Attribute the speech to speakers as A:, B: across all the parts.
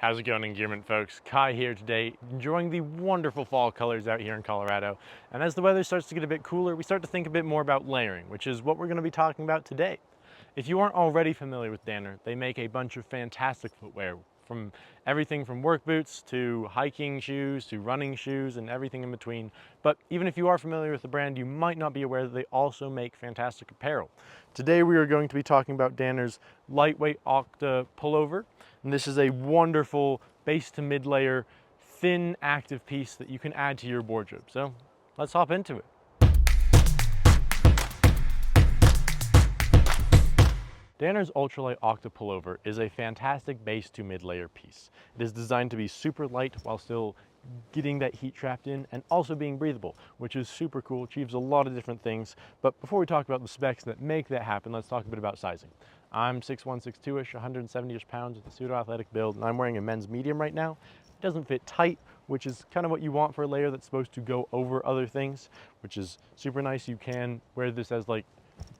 A: How's it going, Engearment folks? Kai here today, enjoying the wonderful fall colors out here in Colorado. And as the weather starts to get a bit cooler, we start to think a bit more about layering, which is what we're going to be talking about today. If you aren't already familiar with Danner, they make a bunch of fantastic footwear, from everything from work boots to hiking shoes to running shoes and everything in between. But even if you are familiar with the brand, you might not be aware that they also make fantastic apparel. Today we are going to be talking about Danner's lightweight OCTA Pullover. And this is a wonderful base to mid layer, thin active piece that you can add to your wardrobe. So let's hop into it. Danner's Ultralight OCTA Pullover is a fantastic base to mid layer piece. It is designed to be super light while still getting that heat trapped in and also being breathable, which is super cool, achieves a lot of different things. But before we talk about the specs that make that happen, let's talk a bit about sizing. I'm 6'1", 6'2"-ish, 170-ish pounds with a pseudo-athletic build, and I'm wearing a men's medium right now. It doesn't fit tight, which is kind of what you want for a layer that's supposed to go over other things, which is super nice. You can wear this as like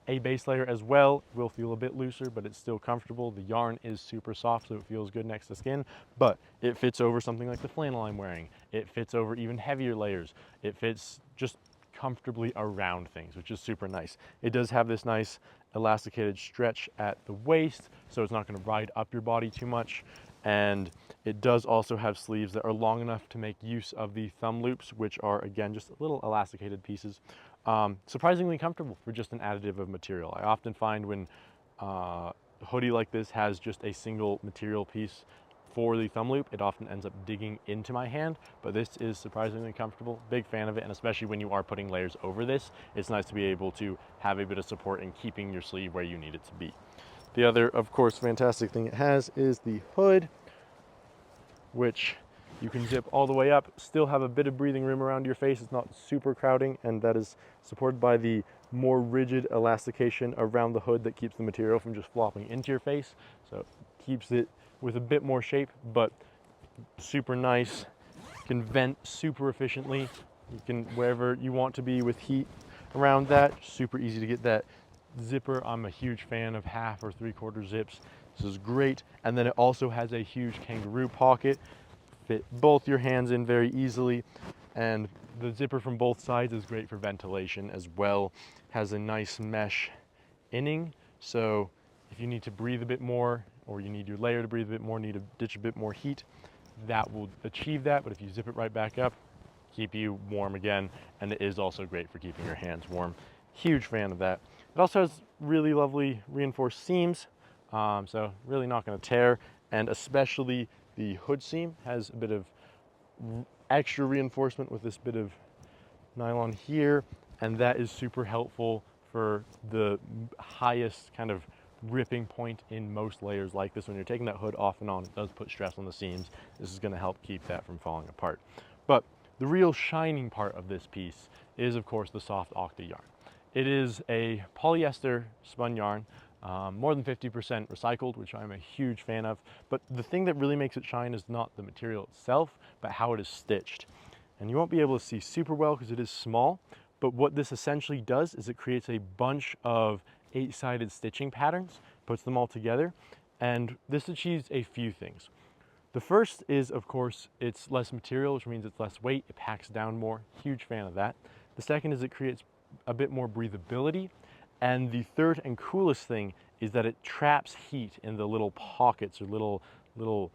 A: a base layer as well. It will feel a bit looser, but it's still comfortable. The yarn is super soft, so it feels good next to skin, but it fits over something like the flannel I'm wearing. It fits over even heavier layers. It fits just comfortably around things, which is super nice. It does have this nice elasticated stretch at the waist, so it's not going to ride up your body too much. And it does also have sleeves that are long enough to make use of the thumb loops, which are, again, just little elasticated pieces. Surprisingly comfortable for just an additive of material. I often find when a hoodie like this has just a single material piece for the thumb loop, it often ends up digging into my hand, but this is surprisingly comfortable. Big fan of it, and especially when you are putting layers over this, it's nice to be able to have a bit of support in keeping your sleeve where you need it to be. The other, of course, fantastic thing it has is the hood, which you can zip all the way up, still have a bit of breathing room around your face. It's not super crowding, and that is supported by the more rigid elastication around the hood that keeps the material from just flopping into your face. So it keeps it with a bit more shape, but super nice. You can vent super efficiently. You can wherever you want to be with heat around that. Super easy to get that zipper. I'm a huge fan of 1/2 or 3/4 zips. This is great. And then it also has a huge kangaroo pocket. Fit both your hands in very easily, and the zipper from both sides is great for ventilation as well. Has a nice mesh inning, so if you need to breathe a bit more, or you need your layer to breathe a bit more, need to ditch a bit more heat, that will achieve that. But if you zip it right back up, keep you warm again, and it is also great for keeping your hands warm. Huge fan of that. It also has really lovely reinforced seams, so really not going to tear, and especially the hood seam has a bit of extra reinforcement with this bit of nylon here, and that is super helpful for the highest kind of ripping point in most layers like this. When you're taking that hood off and on, it does put stress on the seams. This is going to help keep that from falling apart. But the real shining part of this piece is, of course, the soft OCTA yarn. It is a polyester spun yarn, more than 50% recycled, which I'm a huge fan of. But the thing that really makes it shine is not the material itself, but how it is stitched. And you won't be able to see super well because it is small, but what this essentially does is it creates a bunch of 8-sided stitching patterns, puts them all together, and this achieves a few things. The first is, of course, it's less material, which means it's less weight, it packs down more. Huge fan of that. The second is it creates a bit more breathability. And the third and coolest thing is that it traps heat in the little pockets or little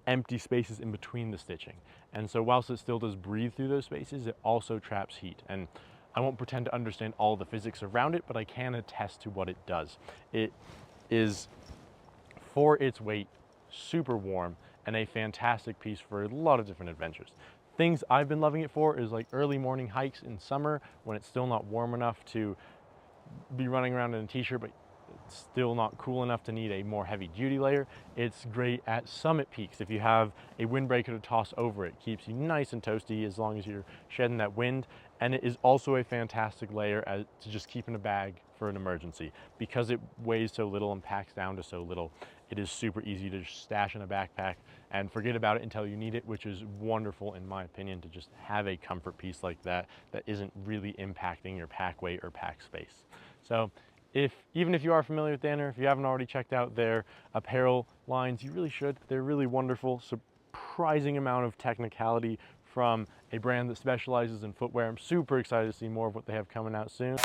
A: empty spaces in between the stitching. And so whilst it still does breathe through those spaces, it also traps heat. And I won't pretend to understand all the physics around it, but I can attest to what it does. It is, for its weight, super warm and a fantastic piece for a lot of different adventures. Things I've been loving it for is like early morning hikes in summer when it's still not warm enough to be running around in a t-shirt, but it's still not cool enough to need a more heavy duty layer. It's great at summit peaks if you have a windbreaker to toss over it. Keeps you nice and toasty as long as you're shedding that wind. And it is also a fantastic layer to just keep in a bag for an emergency. Because it weighs so little and packs down to so little, it is super easy to just stash in a backpack and forget about it until you need it, which is wonderful in my opinion, to just have a comfort piece like that that isn't really impacting your pack weight or pack space. So even if you are familiar with Danner, if you haven't already checked out their apparel lines, you really should. They're really wonderful, surprising amount of technicality from a brand that specializes in footwear. I'm super excited to see more of what they have coming out soon.